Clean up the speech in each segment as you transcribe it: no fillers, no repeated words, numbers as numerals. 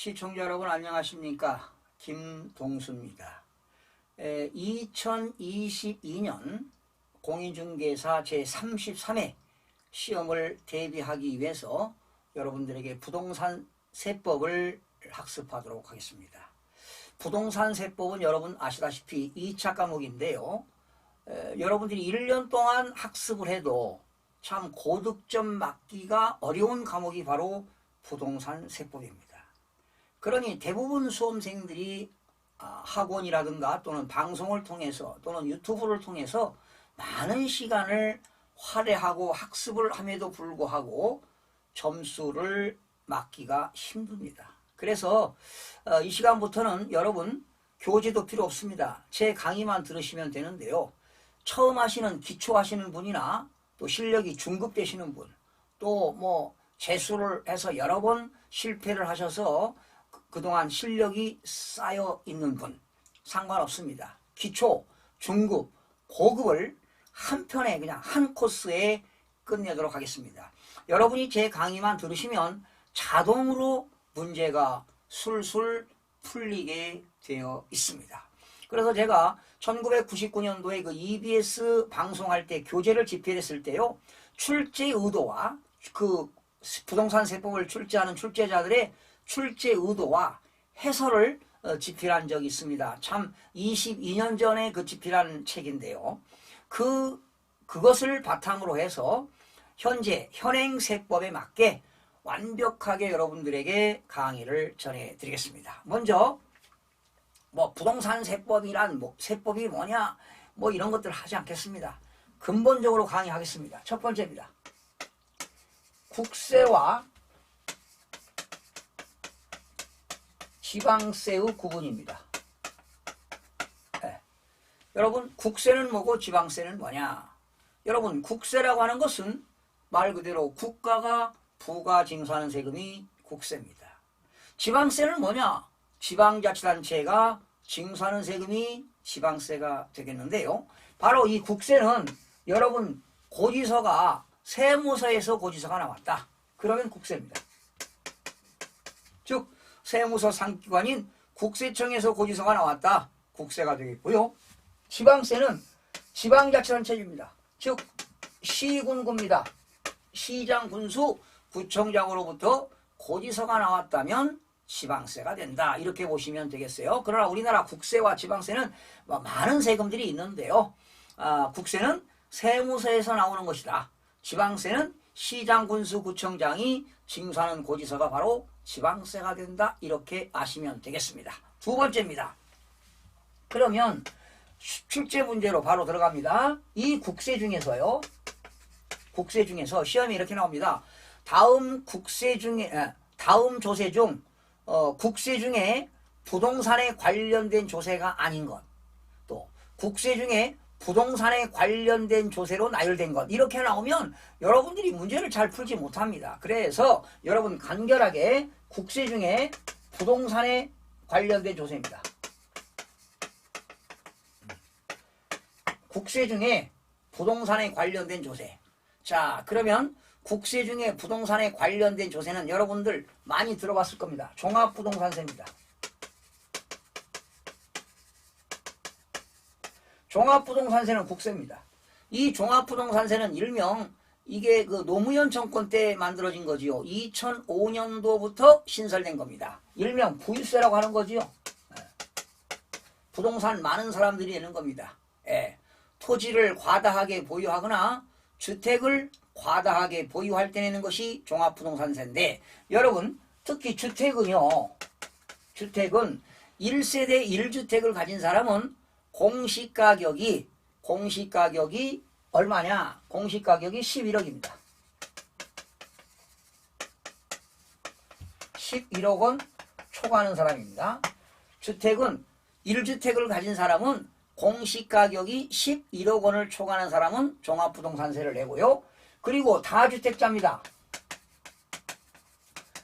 시청자 여러분 안녕하십니까? 김동수입니다. 2022년 공인중개사 제33회 시험을 대비하기 위해서 여러분들에게 부동산 세법을 학습하도록 하겠습니다. 부동산 세법은 여러분 아시다시피 2차 과목인데요. 여러분들이 1년 동안 학습을 해도 참 고득점 맞기가 어려운 과목이 바로 부동산 세법입니다. 그러니 대부분 수험생들이 학원이라든가 또는 방송을 통해서 또는 유튜브를 통해서 많은 시간을 할애하고 학습을 함에도 불구하고 점수를 맞기가 힘듭니다. 그래서 이 시간부터는 여러분 교재도 필요 없습니다. 제 강의만 들으시면 되는데요. 처음 하시는 기초 하시는 분이나 또 실력이 중급되시는 분, 또 뭐 재수를 해서 여러 번 실패를 하셔서 그동안 실력이 쌓여 있는 분 상관없습니다. 기초, 중급, 고급을 한 편에 그냥 한 코스에 끝내도록 하겠습니다. 여러분이 제 강의만 들으시면 자동으로 문제가 술술 풀리게 되어 있습니다. 그래서 제가 1999년도에 그 EBS 방송할 때 교재를 집필했을 때요. 출제 의도와 그 부동산 세법을 출제하는 출제자들의 출제 의도와 해설을 집필한 적이 있습니다. 참 22년 전에 그 집필한 책인데요. 그것을 바탕으로 해서 현재 현행 세법에 맞게 완벽하게 여러분들에게 강의를 전해드리겠습니다. 먼저 뭐 부동산 세법이란 세법이 뭐냐 이런 것들 하지 않겠습니다. 근본적으로 강의하겠습니다. 첫 번째입니다. 국세와 지방세의 구분입니다. 네. 여러분 국세는 뭐고 지방세는 뭐냐? 여러분 국세라고 하는 것은 말 그대로 국가가 부가 징수하는 세금이 국세입니다. 지방세는 뭐냐? 지방자치단체가 징수하는 세금이 지방세가 되겠는데요. 바로 이 국세는 여러분 고지서가 세무서에서 고지서가 나왔다. 그러면 국세입니다. 즉 세무서 상기관인 국세청에서 고지서가 나왔다. 국세가 되겠고요. 지방세는 지방자치단체입니다. 즉 시군구입니다. 시장, 군수, 구청장으로부터 고지서가 나왔다면 지방세가 된다. 이렇게 보시면 되겠어요. 그러나 우리나라 국세와 지방세는 많은 세금들이 있는데요. 국세는 세무서에서 나오는 것이다. 지방세는 시장, 군수, 구청장이 징수하는 고지서가 바로 지방세가 된다. 이렇게 아시면 되겠습니다. 두 번째입니다. 그러면 출제 문제로 바로 들어갑니다. 이 국세 중에서요. 국세 중에서 시험이 이렇게 나옵니다. 다음 조세 중 국세 중에 부동산에 관련된 조세가 아닌 것, 또 국세 중에 부동산에 관련된 조세로 나열된 것, 이렇게 나오면 여러분들이 문제를 잘 풀지 못합니다. 그래서 여러분 간결하게 국세 중에 부동산에 관련된 조세입니다. 국세 중에 부동산에 관련된 조세. 자, 그러면 국세 중에 부동산에 관련된 조세는 여러분들 많이 들어봤을 겁니다. 종합부동산세입니다. 종합부동산세는 국세입니다. 이 종합부동산세는 일명 이게 그 노무현 정권 때 만들어진 거지요. 2005년도부터 신설된 겁니다. 일명 부유세라고 하는 거지요. 부동산 많은 사람들이 내는 겁니다. 토지를 과다하게 보유하거나 주택을 과다하게 보유할 때 내는 것이 종합부동산세인데, 여러분 특히 주택은요. 주택은 1세대 1주택을 가진 사람은 공시가격이 얼마냐? 공시가격이 11억입니다. 11억 원 초과하는 사람입니다. 주택은 1주택을 가진 사람은 공시가격이 11억 원을 초과하는 사람은 종합부동산세를 내고요. 그리고 다주택자입니다.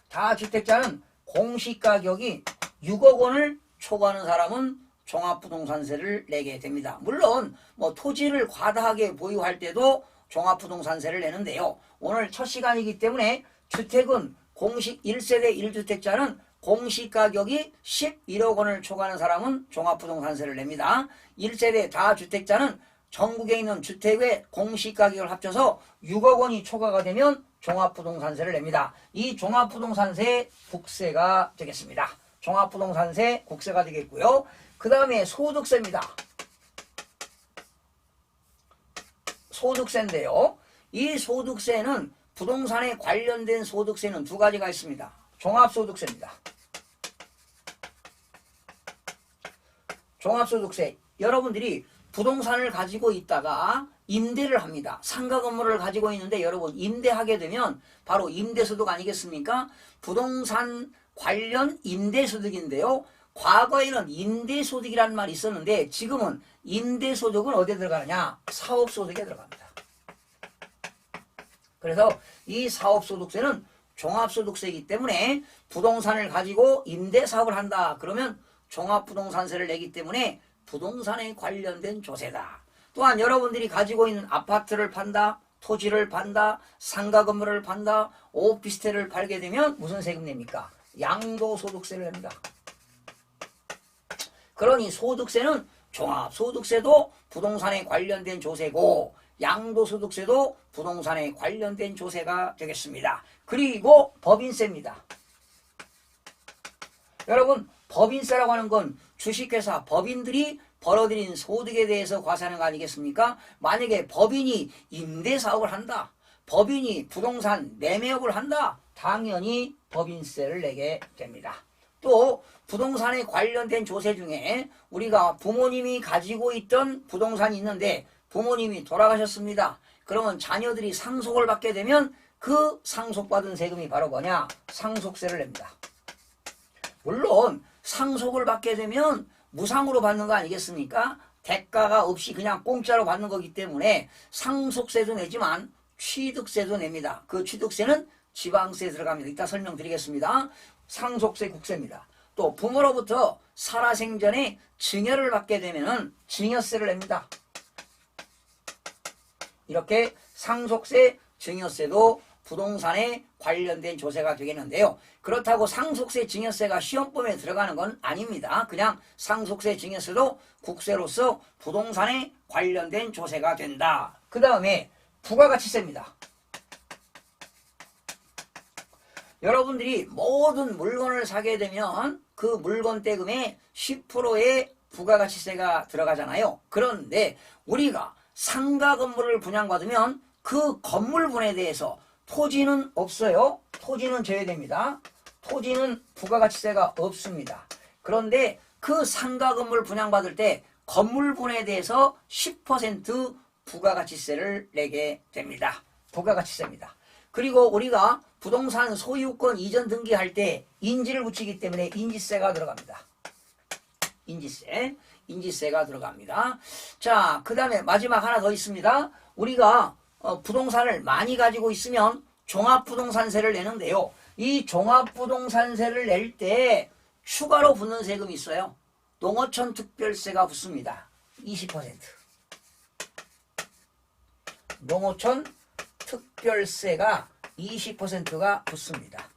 다주택자는 공시가격이 6억 원을 초과하는 사람은 종합부동산세를 내게 됩니다. 물론 토지를 과다하게 보유할 때도 종합부동산세를 내는데요. 오늘 첫 시간이기 때문에 주택은 공식 1세대 1주택자는 공시가격이 11억 원을 초과하는 사람은 종합부동산세를 냅니다. 1세대 다주택자는 전국에 있는 주택의 공시가격을 합쳐서 6억 원이 초과가 되면 종합부동산세를 냅니다. 이 종합부동산세 국세가 되겠습니다. 종합부동산세 국세가 되겠고요. 그 다음에 소득세입니다. 소득세인데요. 이 소득세는 부동산에 관련된 소득세는 두 가지가 있습니다. 종합소득세입니다. 종합소득세. 여러분들이 부동산을 가지고 있다가 임대를 합니다. 상가 건물을 가지고 있는데 여러분 임대하게 되면 바로 임대소득 아니겠습니까? 부동산 관련 임대소득인데요. 과거에는 임대소득이라는 말이 있었는데 지금은 임대소득은 어디에 들어가느냐? 사업소득에 들어갑니다. 그래서 이 사업소득세는 종합소득세이기 때문에 부동산을 가지고 임대사업을 한다. 그러면 종합부동산세를 내기 때문에 부동산에 관련된 조세다. 또한 여러분들이 가지고 있는 아파트를 판다, 토지를 판다, 상가 건물을 판다, 오피스텔을 팔게 되면 무슨 세금 냅니까? 양도소득세를 냅니다. 그러니 소득세는 종합소득세도 부동산에 관련된 조세고 양도소득세도 부동산에 관련된 조세가 되겠습니다. 그리고 법인세입니다. 여러분 법인세라고 하는 건 주식회사 법인들이 벌어들인 소득에 대해서 과세하는 거 아니겠습니까? 만약에 법인이 임대사업을 한다. 법인이 부동산 매매업을 한다. 당연히 법인세를 내게 됩니다. 또 부동산에 관련된 조세 중에 우리가 부모님이 가지고 있던 부동산이 있는데 부모님이 돌아가셨습니다. 그러면 자녀들이 상속을 받게 되면 그 상속받은 세금이 바로 뭐냐? 상속세를 냅니다. 물론 상속을 받게 되면 무상으로 받는 거 아니겠습니까? 대가가 없이 그냥 공짜로 받는 거기 때문에 상속세도 내지만 취득세도 냅니다. 그 취득세는 지방세에 들어갑니다. 이따 설명드리겠습니다. 상속세 국세입니다. 또 부모로부터 살아생전에 증여를 받게 되면 증여세를 냅니다. 이렇게 상속세, 증여세도 부동산에 관련된 조세가 되겠는데요. 그렇다고 상속세, 증여세가 시험범위에 들어가는 건 아닙니다. 그냥 상속세, 증여세도 국세로서 부동산에 관련된 조세가 된다. 그 다음에 부가가치세입니다. 여러분들이 모든 물건을 사게 되면 그 물건 대금에 10%의 부가가치세가 들어가잖아요. 그런데 우리가 상가 건물을 분양받으면 그 건물분에 대해서 토지는 없어요. 토지는 제외됩니다. 토지는 부가가치세가 없습니다. 그런데 그 상가 건물 분양받을 때 건물분에 대해서 10% 부가가치세를 내게 됩니다. 부가가치세입니다. 그리고 우리가 부동산 소유권 이전 등기할 때 인지를 붙이기 때문에 인지세가 들어갑니다. 인지세가 들어갑니다. 자, 그 다음에 마지막 하나 더 있습니다. 우리가 부동산을 많이 가지고 있으면 종합부동산세를 내는데요. 이 종합부동산세를 낼 때 추가로 붙는 세금이 있어요. 농어촌 특별세가 붙습니다. 20%. 농어촌 특별세가 20%가 붙습니다.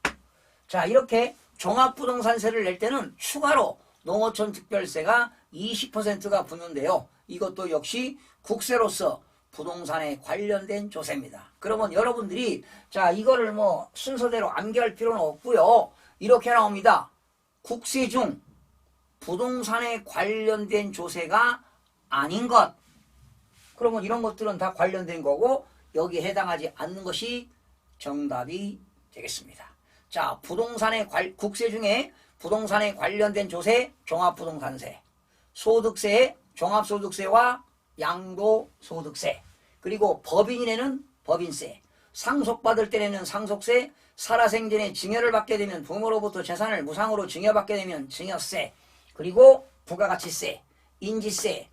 자, 이렇게 종합부동산세를 낼 때는 추가로 농어촌 특별세가 20%가 붙는데요. 이것도 역시 국세로서 부동산에 관련된 조세입니다. 그러면 여러분들이 자 이거를 뭐 순서대로 암기할 필요는 없고요. 이렇게 나옵니다. 국세 중 부동산에 관련된 조세가 아닌 것. 그러면 이런 것들은 다 관련된 거고 여기에 해당하지 않는 것이 정답이 되겠습니다. 자, 국세 중에 부동산에 관련된 조세, 종합부동산세, 소득세, 종합소득세와 양도소득세, 그리고 법인이 내는 법인세, 상속받을 때 내는 상속세, 살아생전에 증여를 받게 되면 부모로부터 재산을 무상으로 증여받게 되면 증여세, 그리고 부가가치세, 인지세,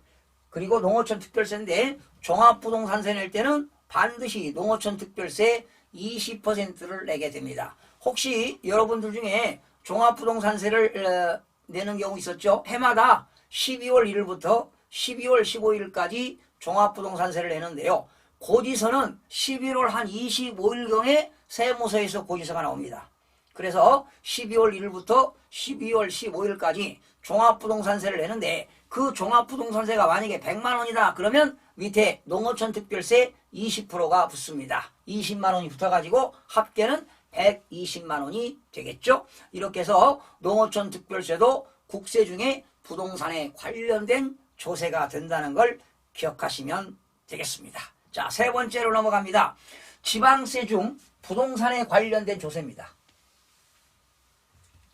그리고 농어촌 특별세인데 종합부동산세 낼 때는 반드시 농어촌 특별세 20%를 내게 됩니다. 혹시 여러분들 중에 종합부동산세를 내는 경우 있었죠? 해마다 12월 1일부터 12월 15일까지 종합부동산세를 내는데요. 고지서는 11월 한 25일경에 세무서에서 고지서가 나옵니다. 그래서 12월 1일부터 12월 15일까지 종합부동산세를 내는데 그 종합부동산세가 만약에 100만 원이다 그러면 밑에 농어촌 특별세 20%가 붙습니다. 20만 원이 붙어가지고 합계는 120만 원이 되겠죠. 이렇게 해서 농어촌 특별세도 국세 중에 부동산에 관련된 조세가 된다는 걸 기억하시면 되겠습니다. 자, 세 번째로 넘어갑니다. 지방세 중 부동산에 관련된 조세입니다.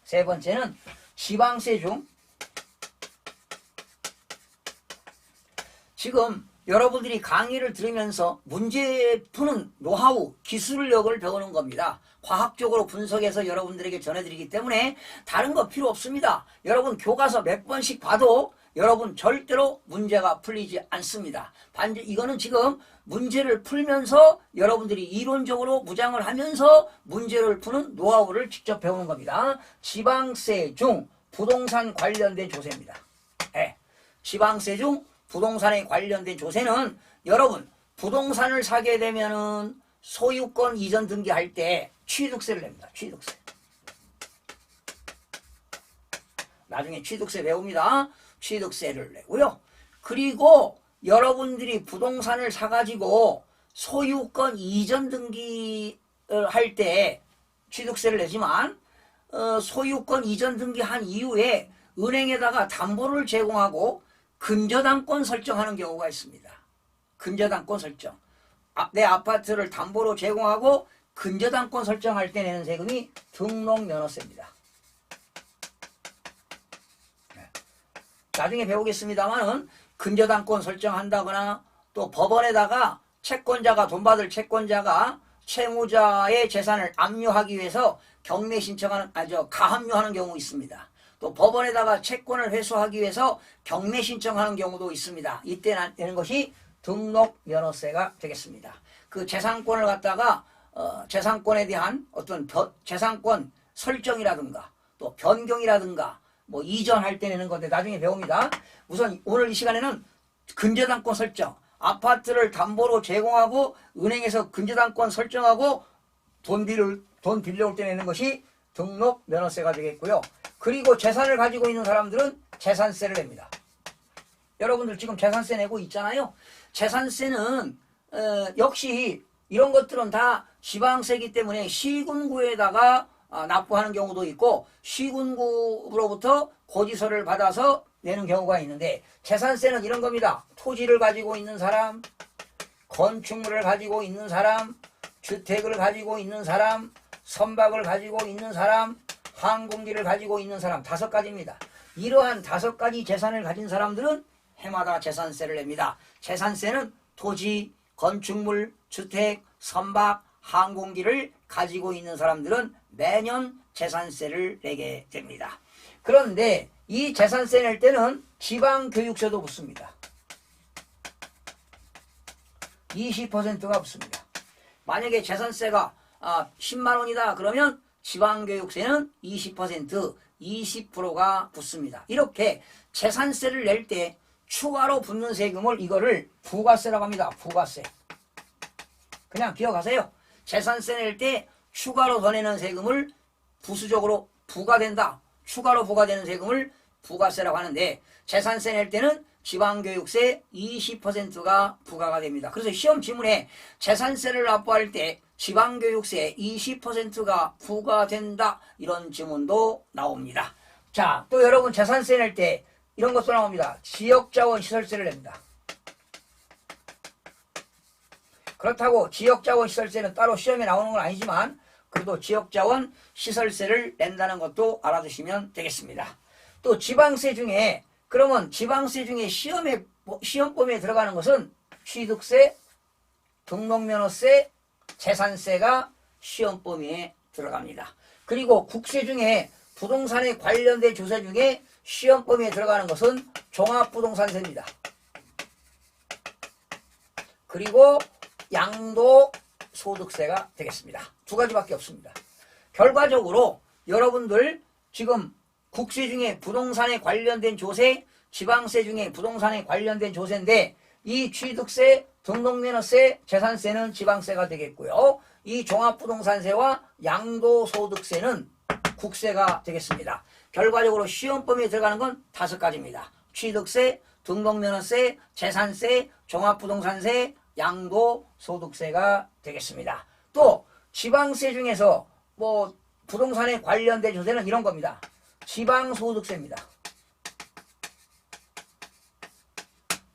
세 번째는 지방세 중 지금 여러분들이 강의를 들으면서 문제 푸는 노하우, 기술력을 배우는 겁니다. 과학적으로 분석해서 여러분들에게 전해드리기 때문에 다른 거 필요 없습니다. 여러분 교과서 몇 번씩 봐도 여러분 절대로 문제가 풀리지 않습니다. 반드시 이거는 지금 문제를 풀면서 여러분들이 이론적으로 무장을 하면서 문제를 푸는 노하우를 직접 배우는 겁니다. 지방세 중 부동산 관련된 조세입니다. 네. 지방세 중 부동산에 관련된 조세는 여러분 부동산을 사게 되면은 소유권 이전 등기할 때 취득세를 냅니다. 취득세. 나중에 취득세 배웁니다. 취득세를 내고요. 그리고 여러분들이 부동산을 사가지고 소유권 이전 등기를 할 때 취득세를 내지만 소유권 이전 등기한 이후에 은행에다가 담보를 제공하고 근저당권 설정하는 경우가 있습니다. 근저당권 설정. 내 아파트를 담보로 제공하고 근저당권 설정할 때 내는 세금이 등록면허세입니다. 나중에 배우겠습니다만은 근저당권 설정한다거나 또 법원에다가 채권자가 돈 받을 채권자가 채무자의 재산을 압류하기 위해서 경매 신청하는 가압류하는 경우 있습니다. 또 법원에다가 채권을 회수하기 위해서 경매 신청하는 경우도 있습니다. 이때 내는 것이 등록면허세가 되겠습니다. 그 재산권을 갖다가 재산권에 대한 어떤 재산권 설정이라든가 또 변경이라든가 뭐 이전할 때 내는 건데 나중에 배웁니다. 우선 오늘 이 시간에는 근저당권 설정, 아파트를 담보로 제공하고 은행에서 근저당권 설정하고 돈 빌려올 때 내는 것이 등록면허세가 되겠고요. 그리고 재산을 가지고 있는 사람들은 재산세를 냅니다. 여러분들 지금 재산세 내고 있잖아요. 재산세는 역시 이런 것들은 다 지방세이기 때문에 시군구에다가 납부하는 경우도 있고 시군구로부터 고지서를 받아서 내는 경우가 있는데 재산세는 이런 겁니다. 토지를 가지고 있는 사람, 건축물을 가지고 있는 사람, 주택을 가지고 있는 사람, 선박을 가지고 있는 사람, 항공기를 가지고 있는 사람 5가지입니다. 이러한 5가지 재산을 가진 사람들은 해마다 재산세를 냅니다. 재산세는 토지, 건축물, 주택, 선박, 항공기를 가지고 있는 사람들은 매년 재산세를 내게 됩니다. 그런데 이 재산세 낼 때는 지방교육세도 붙습니다. 20%가 붙습니다. 만약에 재산세가 10만 원이다 그러면 지방교육세는 20%, 20%가 붙습니다. 이렇게 재산세를 낼 때 추가로 붙는 세금을 이거를 부가세라고 합니다. 부가세. 그냥 기억하세요. 재산세 낼 때 추가로 더 내는 세금을 부수적으로 부과된다. 추가로 부과되는 세금을 부가세라고 하는데 재산세 낼 때는 지방교육세 20%가 부과가 됩니다. 그래서 시험 지문에 재산세를 납부할 때 지방교육세 20%가 부과된다. 이런 지문도 나옵니다. 자, 또 여러분 재산세 낼 때 이런 것도 나옵니다. 지역자원 시설세를 냅니다. 그렇다고 지역자원 시설세는 따로 시험에 나오는 건 아니지만 그래도 지역자원 시설세를 낸다는 것도 알아두시면 되겠습니다. 또 지방세 중에 그러면 지방세 중에 시험 범위에 들어가는 것은 취득세, 등록면허세, 재산세가 시험 범위에 들어갑니다. 그리고 국세 중에 부동산에 관련된 조세 중에 시험 범위에 들어가는 것은 종합부동산세입니다. 그리고 양도소득세가 되겠습니다. 2가지밖에 없습니다. 결과적으로 여러분들 지금 국세 중에 부동산에 관련된 조세, 지방세 중에 부동산에 관련된 조세인데 이 취득세, 등록면허세, 재산세는 지방세가 되겠고요. 이 종합부동산세와 양도소득세는 국세가 되겠습니다. 결과적으로 시험범위에 들어가는 건 5가지입니다. 취득세, 등록면허세, 재산세, 종합부동산세, 양도소득세가 되겠습니다. 또 지방세 중에서 뭐 부동산에 관련된 조세는 이런 겁니다. 지방소득세입니다.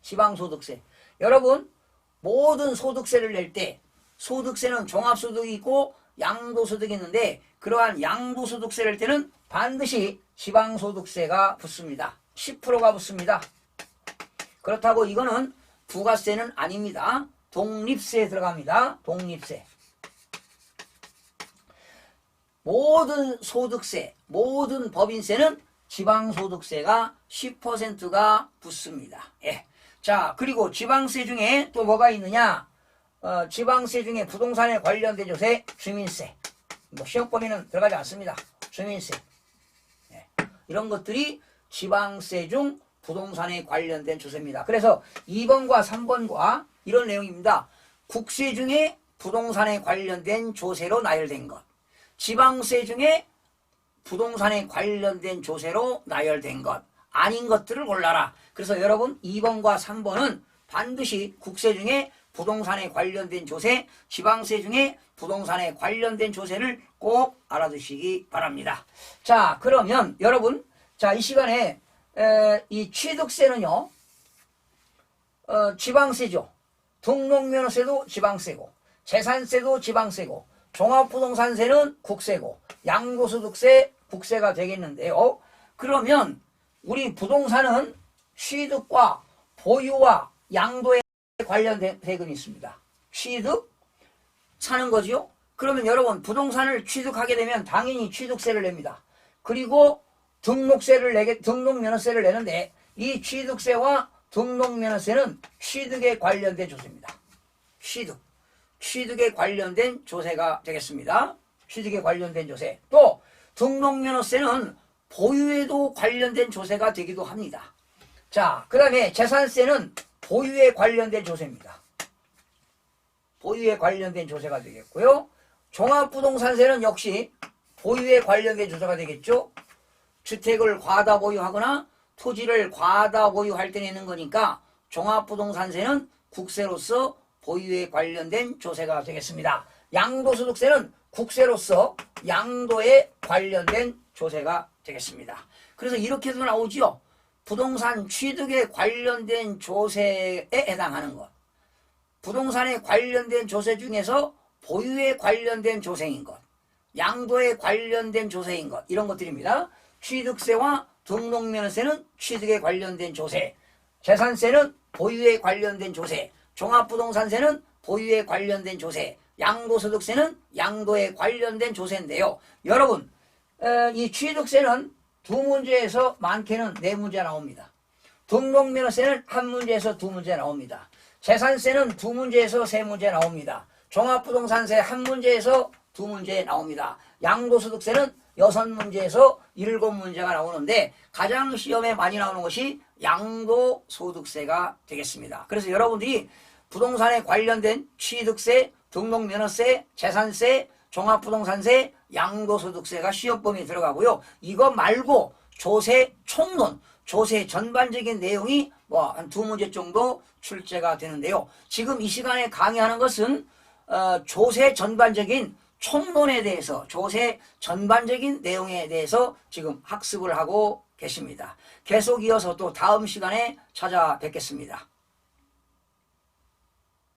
지방소득세. 여러분 모든 소득세를 낼 때 소득세는 종합소득이 있고 양도소득이 있는데 그러한 양도소득세를 낼 때는 반드시 지방소득세가 붙습니다. 10%가 붙습니다. 그렇다고 이거는 부가세는 아닙니다. 독립세에 들어갑니다. 독립세. 모든 소득세, 모든 법인세는 지방소득세가 10%가 붙습니다. 예. 자, 그리고 지방세 중에 또 뭐가 있느냐? 지방세 중에 부동산에 관련된 조세, 주민세. 뭐 시험 범위는 들어가지 않습니다. 주민세. 예. 이런 것들이 지방세 중 부동산에 관련된 조세입니다. 그래서 2번과 3번과 이런 내용입니다. 국세 중에 부동산에 관련된 조세로 나열된 것. 지방세 중에 부동산에 관련된 조세로 나열된 것. 아닌 것들을 골라라. 그래서 여러분 2번과 3번은 반드시 국세 중에 부동산에 관련된 조세, 지방세 중에 부동산에 관련된 조세를 꼭 알아두시기 바랍니다. 자, 그러면 여러분, 자, 이 시간에 이 취득세는요, 지방세죠. 등록면허세도 지방세고, 재산세도 지방세고, 종합부동산세는 국세고, 양도소득세 국세가 되겠는데요. 그러면 우리 부동산은 취득과 보유와 양도에 관련된 세금이 있습니다. 취득, 사는 거죠. 그러면 여러분 부동산을 취득하게 되면 당연히 취득세를 냅니다. 그리고 등록면허세를 내는데 이 취득세와 등록면허세는 취득에 관련된 조세입니다. 취득에 관련된 조세가 되겠습니다. 취득에 관련된 조세. 또 등록면허세는 보유에도 관련된 조세가 되기도 합니다. 자, 그 다음에 재산세는 보유에 관련된 조세입니다. 보유에 관련된 조세가 되겠고요. 종합부동산세는 역시 보유에 관련된 조세가 되겠죠. 주택을 과다 보유하거나 토지를 과다 보유할 때 내는 거니까 종합부동산세는 국세로서 보유에 관련된 조세가 되겠습니다. 양도소득세는 국세로서 양도에 관련된 조세가 되겠습니다. 그래서 이렇게도 나오죠. 부동산 취득에 관련된 조세에 해당하는 것. 부동산에 관련된 조세 중에서 보유에 관련된 조세인 것. 양도에 관련된 조세인 것. 이런 것들입니다. 취득세와 등록면허세는 취득에 관련된 조세. 재산세는 보유에 관련된 조세. 종합부동산세는 보유에 관련된 조세. 양도소득세는 양도에 관련된 조세인데요. 여러분, 이 취득세는 2문제에서 많게는 4문제 나옵니다. 등록면허세는 1문제에서 2문제 나옵니다. 재산세는 2문제에서 3문제 나옵니다. 종합부동산세 1문제에서 2문제 나옵니다. 양도소득세는 6문제에서 7문제가 나오는데 가장 시험에 많이 나오는 것이 양도소득세가 되겠습니다. 그래서 여러분들이 부동산에 관련된 취득세, 등록면허세, 재산세, 종합부동산세, 양도소득세가 시험범위에 들어가고요. 이거 말고 조세 총론, 조세 전반적인 내용이 뭐 한 2문제 정도 출제가 되는데요. 지금 이 시간에 강의하는 것은 조세 전반적인 총론에 대해서, 조세 전반적인 내용에 대해서 지금 학습을 하고 계십니다. 계속 이어서 또 다음 시간에 찾아뵙겠습니다.